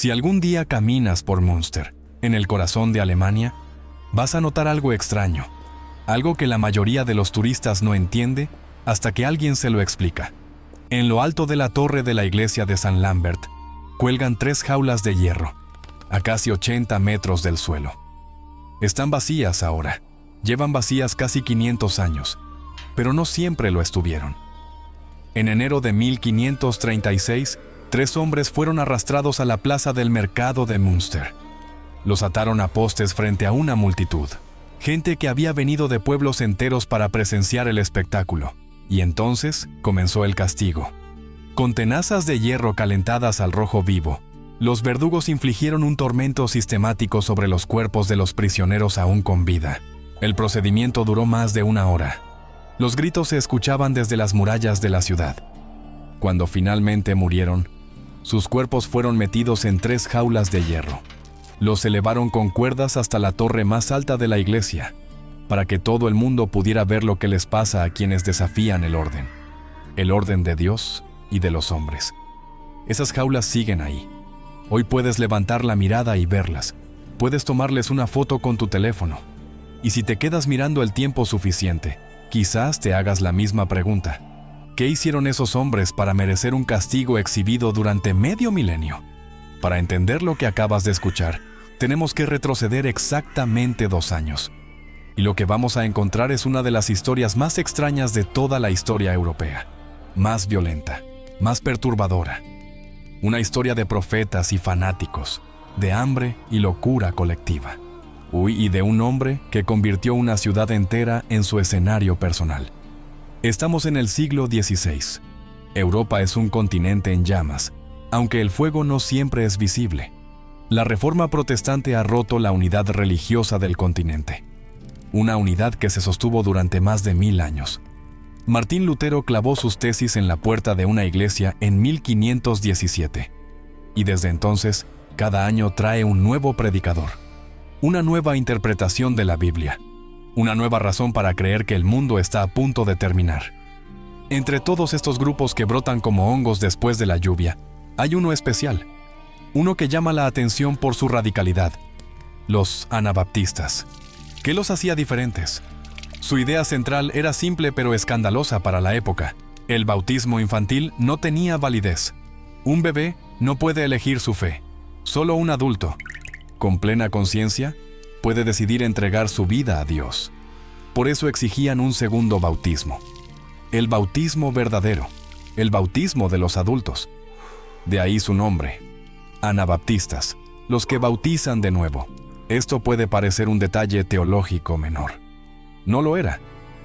Si algún día caminas por Münster, en el corazón de Alemania, vas a notar algo extraño, algo que la mayoría de los turistas no entiende hasta que alguien se lo explica. En lo alto de la torre de la iglesia de San Lambert, cuelgan 3 jaulas de hierro, a casi 80 metros del suelo. Están vacías ahora, llevan vacías casi 500 años, pero no siempre lo estuvieron. En enero de 1536, 3 hombres fueron arrastrados a la plaza del mercado de Münster. Los ataron a postes frente a una multitud, gente que había venido de pueblos enteros para presenciar el espectáculo. Y entonces comenzó el castigo. Con tenazas de hierro calentadas al rojo vivo, los verdugos infligieron un tormento sistemático sobre los cuerpos de los prisioneros aún con vida. El procedimiento duró más de 1 hora. Los gritos se escuchaban desde las murallas de la ciudad. Cuando finalmente murieron, sus cuerpos fueron metidos en 3 jaulas de hierro. Los elevaron con cuerdas hasta la torre más alta de la iglesia, para que todo el mundo pudiera ver lo que les pasa a quienes desafían el orden de Dios y de los hombres. Esas jaulas siguen ahí. Hoy puedes levantar la mirada y verlas. Puedes tomarles una foto con tu teléfono. Y si te quedas mirando el tiempo suficiente, quizás te hagas la misma pregunta. ¿Qué hicieron esos hombres para merecer un castigo exhibido durante medio milenio? Para entender lo que acabas de escuchar, tenemos que retroceder exactamente 2 años. Y lo que vamos a encontrar es una de las historias más extrañas de toda la historia europea. Más violenta, más perturbadora. Una historia de profetas y fanáticos, de hambre y locura colectiva. Y de un hombre que convirtió una ciudad entera en su escenario personal. Estamos en el siglo XVI. Europa es un continente en llamas, aunque el fuego no siempre es visible. La Reforma Protestante ha roto la unidad religiosa del continente. Una unidad que se sostuvo durante más de 1000 años. Martín Lutero clavó sus tesis en la puerta de una iglesia en 1517. Y desde entonces, cada año trae un nuevo predicador. Una nueva interpretación de la Biblia. Una nueva razón para creer que el mundo está a punto de terminar. Entre todos estos grupos que brotan como hongos después de la lluvia, hay uno especial. Uno que llama la atención por su radicalidad. Los anabaptistas. ¿Qué los hacía diferentes? Su idea central era simple pero escandalosa para la época. El bautismo infantil no tenía validez. Un bebé no puede elegir su fe. Solo un adulto, con plena conciencia, puede decidir entregar su vida a Dios. Por eso exigían un segundo bautismo. El bautismo verdadero, el bautismo de los adultos. De ahí su nombre, anabaptistas, los que bautizan de nuevo. Esto puede parecer un detalle teológico menor. No lo era.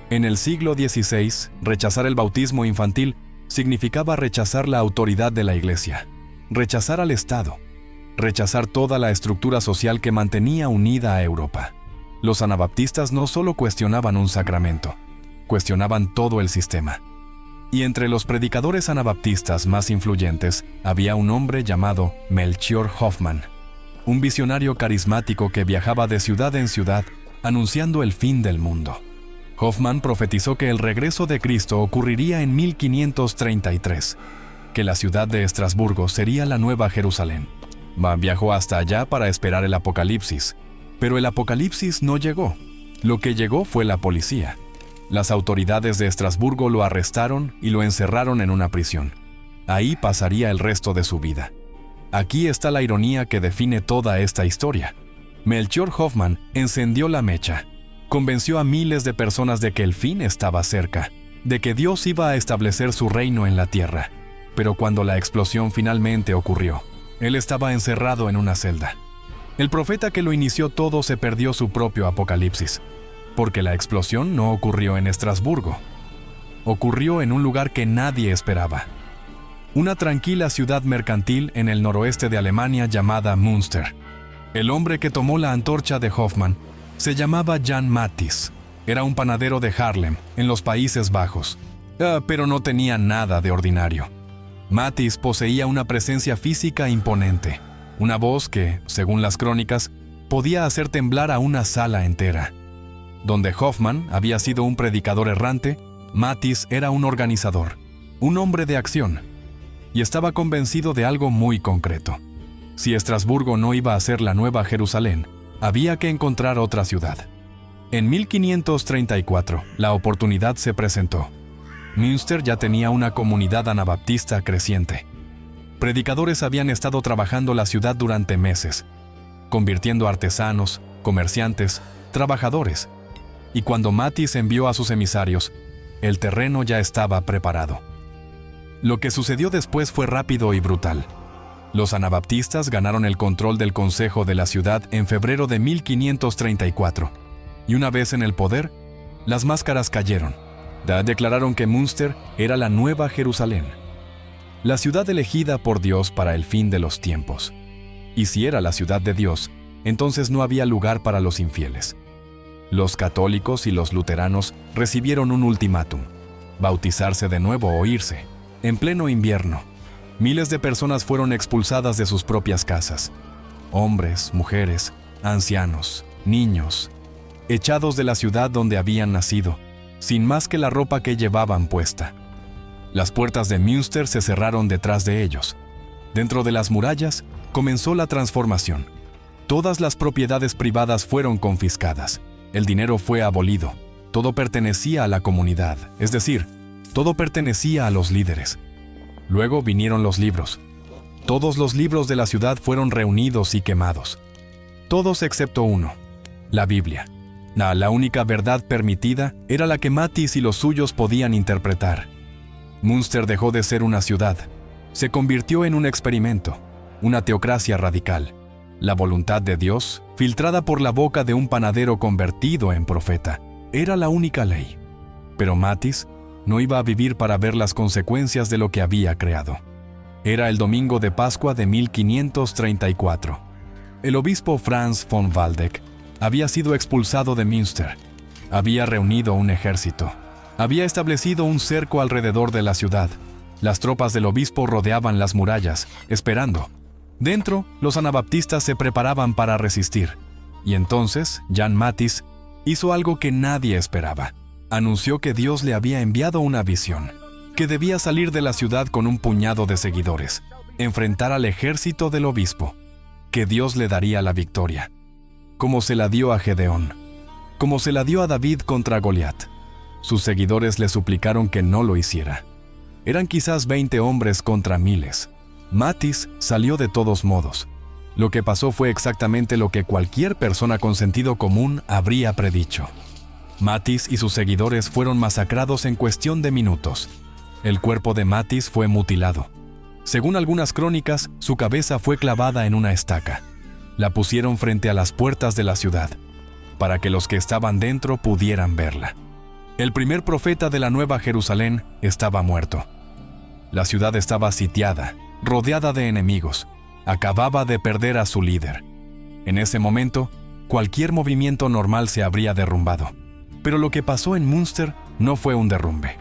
En el siglo XVI, rechazar el bautismo infantil significaba rechazar la autoridad de la Iglesia, rechazar al Estado, rechazar toda la estructura social que mantenía unida a Europa. Los anabaptistas no solo cuestionaban un sacramento, cuestionaban todo el sistema. Y entre los predicadores anabaptistas más influyentes había un hombre llamado Melchior Hoffman, un visionario carismático que viajaba de ciudad en ciudad anunciando el fin del mundo. Hoffman profetizó que el regreso de Cristo ocurriría en 1533, que la ciudad de Estrasburgo sería la nueva Jerusalén. Viajó hasta allá para esperar el apocalipsis, pero el apocalipsis no llegó. Lo que llegó fue la policía. Las autoridades de Estrasburgo lo arrestaron y lo encerraron en una prisión. Ahí pasaría el resto de su vida. Aquí está la ironía que define toda esta historia. Melchior Hoffman encendió la mecha, convenció a miles de personas de que el fin estaba cerca, de que Dios iba a establecer su reino en la tierra. Pero cuando la explosión finalmente ocurrió, él estaba encerrado en una celda. El profeta que lo inició todo se perdió su propio apocalipsis, porque la explosión no ocurrió en Estrasburgo. Ocurrió en un lugar que nadie esperaba. Una tranquila ciudad mercantil en el noroeste de Alemania llamada Münster. El hombre que tomó la antorcha de Hoffman se llamaba Jan Matthys. Era un panadero de Haarlem, en los Países Bajos. Pero no tenía nada de ordinario. Matthys poseía una presencia física imponente, una voz que, según las crónicas, podía hacer temblar a una sala entera. Donde Hoffman había sido un predicador errante, Matthys era un organizador, un hombre de acción, y estaba convencido de algo muy concreto. Si Estrasburgo no iba a ser la Nueva Jerusalén, había que encontrar otra ciudad. En 1534, la oportunidad se presentó. Münster ya tenía una comunidad anabaptista creciente. Predicadores habían estado trabajando la ciudad durante meses, convirtiendo artesanos, comerciantes, trabajadores. Y cuando Mathys envió a sus emisarios, el terreno ya estaba preparado. Lo que sucedió después fue rápido y brutal. Los anabaptistas ganaron el control del consejo de la ciudad en febrero de 1534, y una vez en el poder, las máscaras cayeron. Declararon que Münster era la Nueva Jerusalén, la ciudad elegida por Dios para el fin de los tiempos. Y si era la ciudad de Dios, entonces no había lugar para los infieles. Los católicos y los luteranos recibieron un ultimátum: bautizarse de nuevo o irse. En pleno invierno, miles de personas fueron expulsadas de sus propias casas. Hombres, mujeres, ancianos, niños, echados de la ciudad donde habían nacido, sin más que la ropa que llevaban puesta. Las puertas de Münster se cerraron detrás de ellos. Dentro de las murallas comenzó la transformación. Todas las propiedades privadas fueron confiscadas. El dinero fue abolido. Todo pertenecía a la comunidad, es decir, todo pertenecía a los líderes. Luego vinieron los libros. Todos los libros de la ciudad fueron reunidos y quemados. Todos excepto uno: la Biblia. La única verdad permitida era la que Mathys y los suyos podían interpretar. Münster dejó de ser una ciudad. Se convirtió en un experimento, una teocracia radical. La voluntad de Dios, filtrada por la boca de un panadero convertido en profeta, era la única ley. Pero Mathys no iba a vivir para ver las consecuencias de lo que había creado. Era el domingo de Pascua de 1534. El obispo Franz von Waldeck había sido expulsado de Münster. Había reunido un ejército. Había establecido un cerco alrededor de la ciudad. Las tropas del obispo rodeaban las murallas, esperando. Dentro, los anabaptistas se preparaban para resistir. Y entonces, Jan Mathys hizo algo que nadie esperaba. Anunció que Dios le había enviado una visión, que debía salir de la ciudad con un puñado de seguidores, enfrentar al ejército del obispo, que Dios le daría la victoria, como se la dio a Gedeón, como se la dio a David contra Goliat. Sus seguidores le suplicaron que no lo hiciera. Eran quizás 20 hombres contra miles. Mathys salió de todos modos. Lo que pasó fue exactamente lo que cualquier persona con sentido común habría predicho. Mathys y sus seguidores fueron masacrados en cuestión de minutos. El cuerpo de Mathys fue mutilado. Según algunas crónicas, su cabeza fue clavada en una estaca. La pusieron frente a las puertas de la ciudad, para que los que estaban dentro pudieran verla. El primer profeta de la Nueva Jerusalén estaba muerto. La ciudad estaba sitiada, rodeada de enemigos. Acababa de perder a su líder. En ese momento, cualquier movimiento normal se habría derrumbado. Pero lo que pasó en Münster no fue un derrumbe.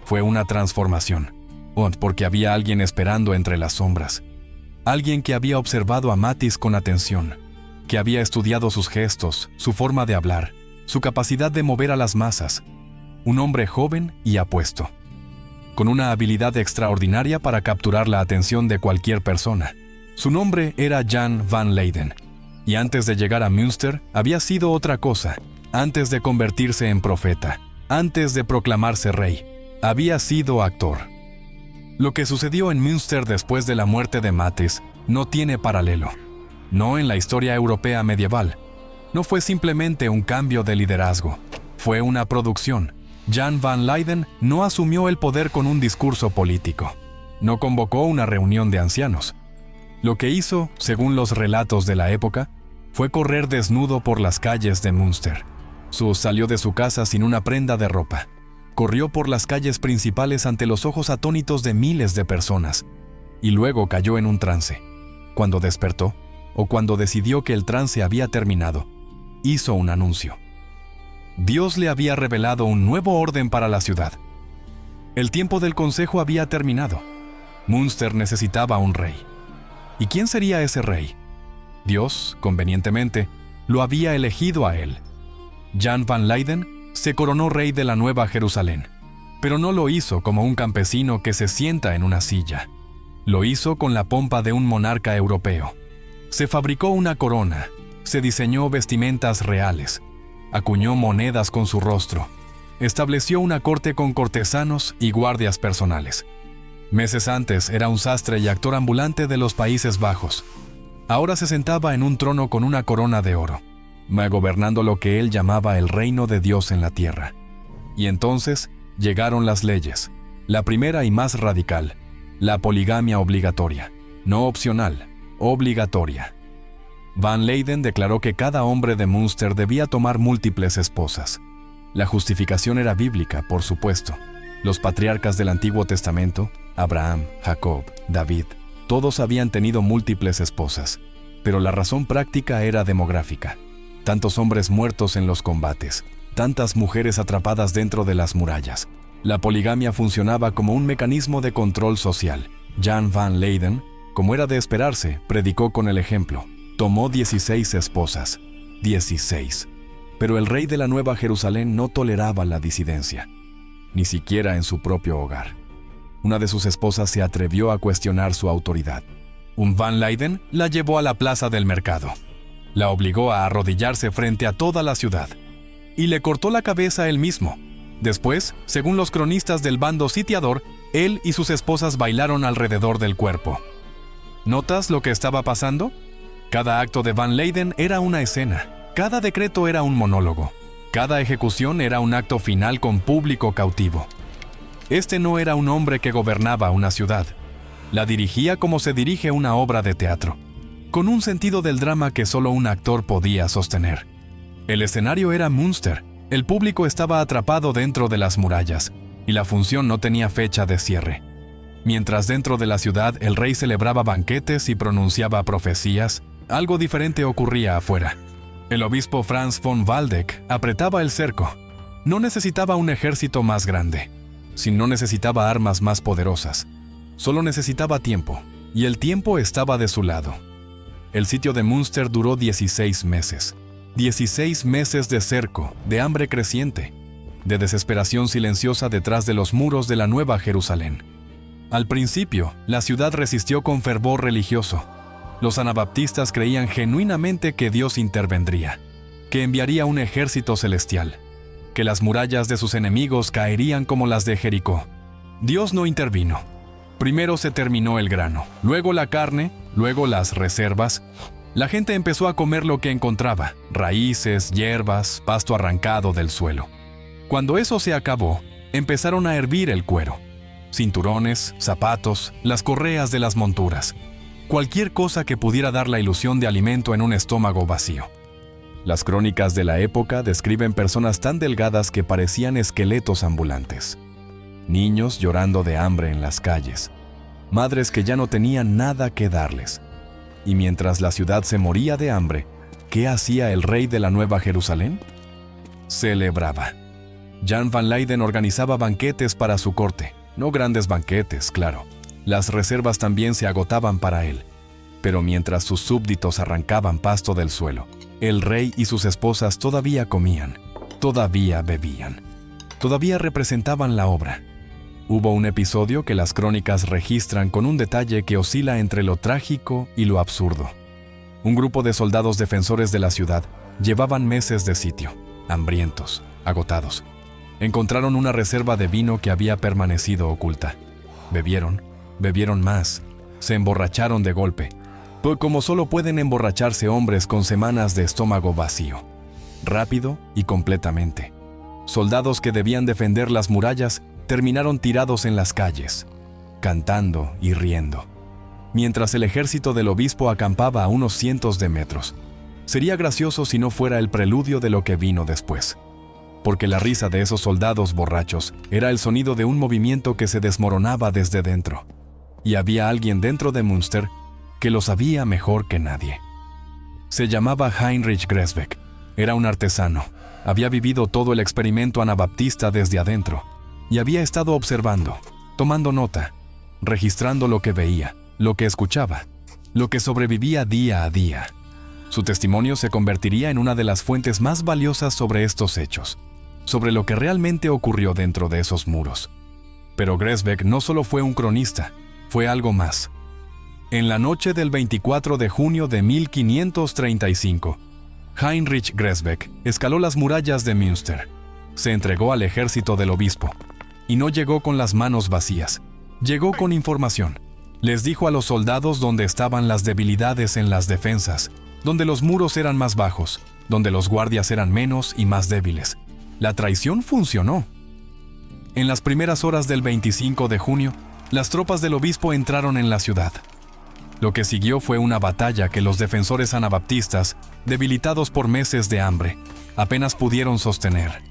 Fue una transformación. Porque había alguien esperando entre las sombras. Alguien que había observado a Mathys con atención, que había estudiado sus gestos, su forma de hablar, su capacidad de mover a las masas. Un hombre joven y apuesto, con una habilidad extraordinaria para capturar la atención de cualquier persona. Su nombre era Jan van Leyden, y antes de llegar a Münster había sido otra cosa. Antes de convertirse en profeta, antes de proclamarse rey, había sido actor. Lo que sucedió en Münster después de la muerte de Mathys no tiene paralelo. No en la historia europea medieval. No fue simplemente un cambio de liderazgo. Fue una producción. Jan van Leyden no asumió el poder con un discurso político. No convocó una reunión de ancianos. Lo que hizo, según los relatos de la época, fue correr desnudo por las calles de Münster. Salió de su casa sin una prenda de ropa. Corrió por las calles principales ante los ojos atónitos de miles de personas, y luego cayó en un trance. Cuando despertó, o cuando decidió que el trance había terminado, hizo un anuncio. Dios le había revelado un nuevo orden para la ciudad. El tiempo del consejo había terminado. Münster necesitaba un rey. ¿Y quién sería ese rey? Dios, convenientemente, lo había elegido a él. Jan van Leyden se coronó rey de la Nueva Jerusalén, pero no lo hizo como un campesino que se sienta en una silla. Lo hizo con la pompa de un monarca europeo. Se fabricó una corona, se diseñó vestimentas reales, acuñó monedas con su rostro, estableció una corte con cortesanos y guardias personales. Meses antes era un sastre y actor ambulante de los Países Bajos. Ahora se sentaba en un trono con una corona de oro, gobernando lo que él llamaba el reino de Dios en la tierra. Y entonces llegaron las leyes, la primera y más radical, la poligamia obligatoria, no opcional, obligatoria. Van Leyden declaró que cada hombre de Münster debía tomar múltiples esposas. La justificación era bíblica, por supuesto. Los patriarcas del Antiguo Testamento, Abraham, Jacob, David, todos habían tenido múltiples esposas, pero la razón práctica era demográfica. Tantos hombres muertos en los combates, tantas mujeres atrapadas dentro de las murallas. La poligamia funcionaba como un mecanismo de control social. Jan van Leyden, como era de esperarse, predicó con el ejemplo. Tomó 16 esposas. 16. Pero el rey de la Nueva Jerusalén no toleraba la disidencia, ni siquiera en su propio hogar. Una de sus esposas se atrevió a cuestionar su autoridad. Un Van Leyden la llevó a la plaza del mercado. La obligó a arrodillarse frente a toda la ciudad y le cortó la cabeza él mismo. Después, según los cronistas del bando sitiador, él y sus esposas bailaron alrededor del cuerpo. ¿Notas lo que estaba pasando? Cada acto de Van Leyden era una escena, cada decreto era un monólogo, cada ejecución era un acto final con público cautivo. Este no era un hombre que gobernaba una ciudad, la dirigía como se dirige una obra de teatro, con un sentido del drama que solo un actor podía sostener. El escenario era Münster, el público estaba atrapado dentro de las murallas, y la función no tenía fecha de cierre. Mientras dentro de la ciudad el rey celebraba banquetes y pronunciaba profecías, algo diferente ocurría afuera. El obispo Franz von Waldeck apretaba el cerco. No necesitaba un ejército más grande, no necesitaba armas más poderosas. Solo necesitaba tiempo, y el tiempo estaba de su lado. El sitio de Münster duró 16 meses. 16 meses de cerco, de hambre creciente, de desesperación silenciosa detrás de los muros de la Nueva Jerusalén. Al principio, la ciudad resistió con fervor religioso. Los anabaptistas creían genuinamente que Dios intervendría, que enviaría un ejército celestial, que las murallas de sus enemigos caerían como las de Jericó. Dios no intervino. Primero se terminó el grano, luego la carne, luego las reservas. La gente empezó a comer lo que encontraba, raíces, hierbas, pasto arrancado del suelo. Cuando eso se acabó, empezaron a hervir el cuero, cinturones, zapatos, las correas de las monturas, cualquier cosa que pudiera dar la ilusión de alimento en un estómago vacío. Las crónicas de la época describen personas tan delgadas que parecían esqueletos ambulantes, niños llorando de hambre en las calles, madres que ya no tenían nada que darles. Y mientras la ciudad se moría de hambre, ¿qué hacía el rey de la Nueva Jerusalén? Celebraba. Jan van Leyden organizaba banquetes para su corte, no grandes banquetes, claro. Las reservas también se agotaban para él. Pero mientras sus súbditos arrancaban pasto del suelo, el rey y sus esposas todavía comían, todavía bebían, todavía representaban la obra. Hubo un episodio que las crónicas registran con un detalle que oscila entre lo trágico y lo absurdo. Un grupo de soldados defensores de la ciudad llevaban meses de sitio, hambrientos, agotados. Encontraron una reserva de vino que había permanecido oculta. Bebieron más, se emborracharon de golpe, como solo pueden emborracharse hombres con semanas de estómago vacío, rápido y completamente. Soldados que debían defender las murallas terminaron tirados en las calles, cantando y riendo, mientras el ejército del obispo acampaba a unos cientos de metros. Sería gracioso si no fuera el preludio de lo que vino después, porque la risa de esos soldados borrachos era el sonido de un movimiento que se desmoronaba desde dentro, y había alguien dentro de Münster que lo sabía mejor que nadie. Se llamaba Heinrich Gresbeck, era un artesano, había vivido todo el experimento anabaptista desde adentro, y había estado observando, tomando nota, registrando lo que veía, lo que escuchaba, lo que sobrevivía día a día. Su testimonio se convertiría en una de las fuentes más valiosas sobre estos hechos, sobre lo que realmente ocurrió dentro de esos muros. Pero Gresbeck no solo fue un cronista, fue algo más. En la noche del 24 de junio de 1535, Heinrich Gresbeck escaló las murallas de Münster, se entregó al ejército del obispo, y no llegó con las manos vacías, llegó con información. Les dijo a los soldados dónde estaban las debilidades en las defensas, donde los muros eran más bajos, donde los guardias eran menos y más débiles. La traición funcionó. En las primeras horas del 25 de junio, las tropas del obispo entraron en la ciudad. Lo que siguió fue una batalla que los defensores anabaptistas, debilitados por meses de hambre, apenas pudieron sostener.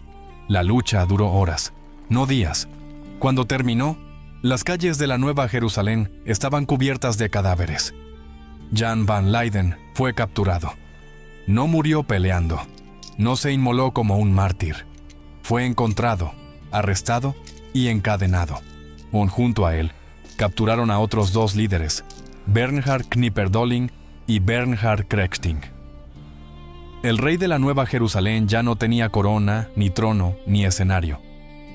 La lucha duró horas, no días. Cuando terminó, las calles de la Nueva Jerusalén estaban cubiertas de cadáveres. Jan van Leyden fue capturado. No murió peleando, no se inmoló como un mártir. Fue encontrado, arrestado y encadenado. Junto a él, capturaron a otros 2 líderes, Bernhard Knipperdolling y Bernhard Krechting. El rey de la Nueva Jerusalén ya no tenía corona, ni trono, ni escenario.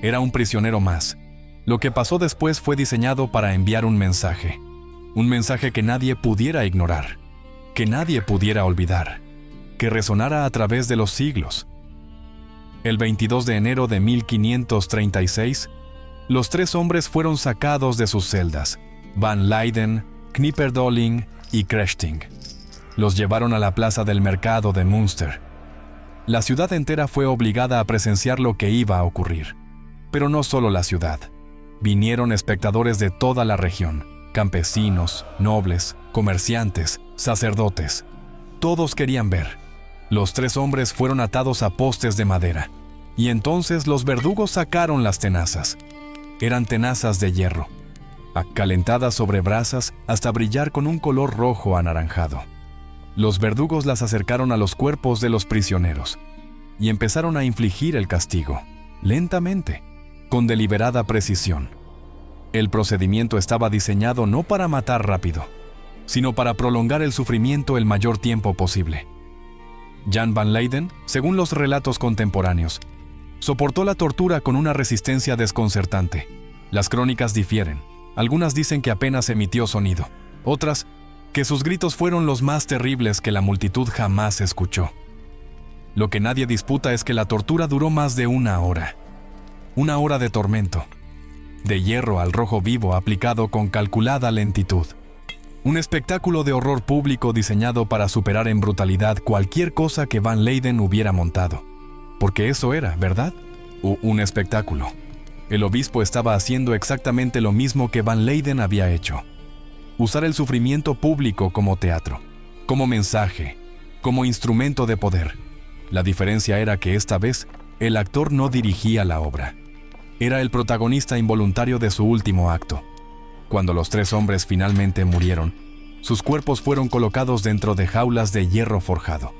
Era un prisionero más. Lo que pasó después fue diseñado para enviar un mensaje que nadie pudiera ignorar, que nadie pudiera olvidar, que resonara a través de los siglos. El 22 de enero de 1536, los 3 hombres fueron sacados de sus celdas, Van Leyden, Knipperdolling y Krechting. Los llevaron a la plaza del mercado de Münster. La ciudad entera fue obligada a presenciar lo que iba a ocurrir. Pero no solo la ciudad. Vinieron espectadores de toda la región, campesinos, nobles, comerciantes, sacerdotes. Todos querían ver. Los 3 hombres fueron atados a postes de madera, y entonces los verdugos sacaron las tenazas. Eran tenazas de hierro, calentadas sobre brasas hasta brillar con un color rojo anaranjado. Los verdugos las acercaron a los cuerpos de los prisioneros y empezaron a infligir el castigo, lentamente, con deliberada precisión. El procedimiento estaba diseñado no para matar rápido, sino para prolongar el sufrimiento el mayor tiempo posible. Jan van Leyden, según los relatos contemporáneos, soportó la tortura con una resistencia desconcertante. Las crónicas difieren. Algunas dicen que apenas emitió sonido, otras que sus gritos fueron los más terribles que la multitud jamás escuchó. Lo que nadie disputa es que la tortura duró más de 1 hora. 1 hora de tormento, de hierro al rojo vivo aplicado con calculada lentitud. Un espectáculo de horror público diseñado para superar en brutalidad cualquier cosa que Van Leyden hubiera montado. Porque eso era, ¿verdad? Un espectáculo. El obispo estaba haciendo exactamente lo mismo que Van Leyden había hecho. Usar el sufrimiento público como teatro, como mensaje, como instrumento de poder. La diferencia era que esta vez, el actor no dirigía la obra. Era el protagonista involuntario de su último acto. Cuando los 3 hombres finalmente murieron, sus cuerpos fueron colocados dentro de jaulas de hierro forjado.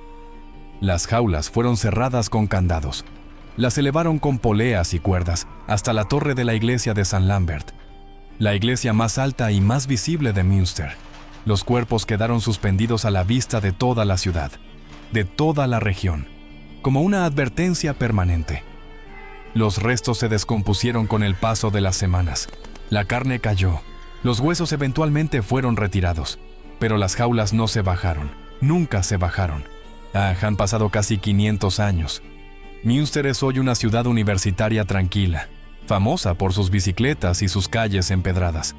Las jaulas fueron cerradas con candados. Las elevaron con poleas y cuerdas hasta la torre de la iglesia de San Lambert, la iglesia más alta y más visible de Münster. Los cuerpos quedaron suspendidos a la vista de toda la ciudad, de toda la región, como una advertencia permanente. Los restos se descompusieron con el paso de las semanas. La carne cayó. Los huesos eventualmente fueron retirados, pero las jaulas no se bajaron, nunca se bajaron. Han pasado casi 500 años. Münster es hoy una ciudad universitaria tranquila, famosa por sus bicicletas y sus calles empedradas.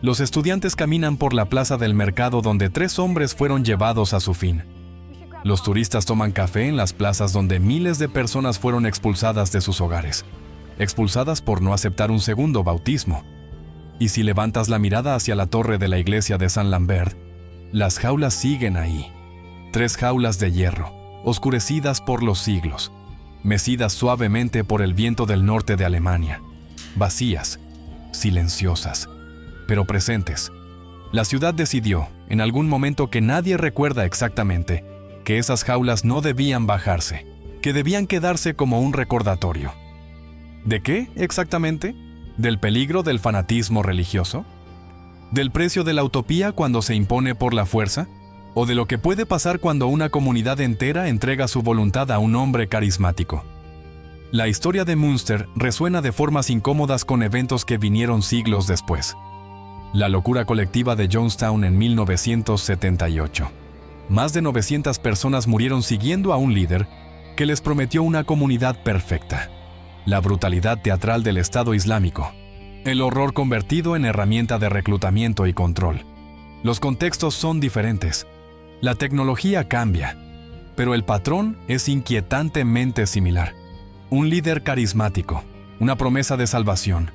Los estudiantes caminan por la plaza del mercado donde 3 hombres fueron llevados a su fin. Los turistas toman café en las plazas donde miles de personas fueron expulsadas de sus hogares, expulsadas por no aceptar un segundo bautismo. Y si levantas la mirada hacia la torre de la iglesia de San Lambert, las jaulas siguen ahí. 3 jaulas de hierro, oscurecidas por los siglos, mecidas suavemente por el viento del norte de Alemania, vacías, silenciosas, pero presentes. La ciudad decidió, en algún momento que nadie recuerda exactamente, que esas jaulas no debían bajarse, que debían quedarse como un recordatorio. ¿De qué exactamente? ¿Del peligro del fanatismo religioso? ¿Del precio de la utopía cuando se impone por la fuerza? ¿O de lo que puede pasar cuando una comunidad entera entrega su voluntad a un hombre carismático? La historia de Münster resuena de formas incómodas con eventos que vinieron siglos después. La locura colectiva de Jonestown en 1978. Más de 900 personas murieron siguiendo a un líder que les prometió una comunidad perfecta. La brutalidad teatral del Estado Islámico. El horror convertido en herramienta de reclutamiento y control. Los contextos son diferentes. La tecnología cambia, pero el patrón es inquietantemente similar. Un líder carismático, una promesa de salvación,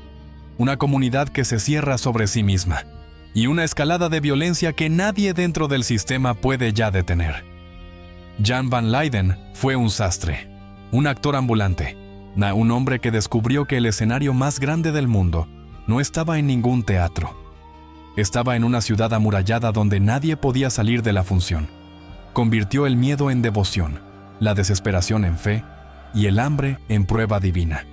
una comunidad que se cierra sobre sí misma y una escalada de violencia que nadie dentro del sistema puede ya detener. Jan van Leyden fue un sastre, un actor ambulante, un hombre que descubrió que el escenario más grande del mundo no estaba en ningún teatro. Estaba en una ciudad amurallada donde nadie podía salir de la función. Convirtió el miedo en devoción, la desesperación en fe y el hambre en prueba divina.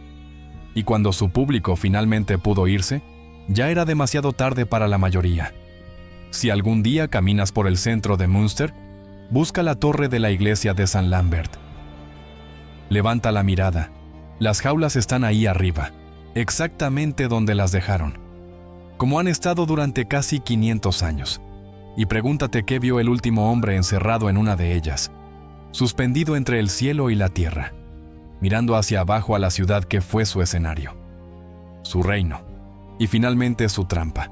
Y cuando su público finalmente pudo irse, ya era demasiado tarde para la mayoría. Si algún día caminas por el centro de Münster, busca la torre de la iglesia de San Lambert. Levanta la mirada. Las jaulas están ahí arriba, exactamente donde las dejaron, como han estado durante casi 500 años. Y pregúntate qué vio el último hombre encerrado en una de ellas, suspendido entre el cielo y la tierra, mirando hacia abajo a la ciudad que fue su escenario, su reino, y finalmente su trampa.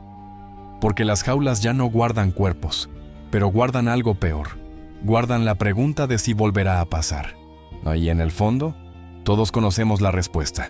Porque las jaulas ya no guardan cuerpos, pero guardan algo peor. Guardan la pregunta de si volverá a pasar. Ahí en el fondo, todos conocemos la respuesta.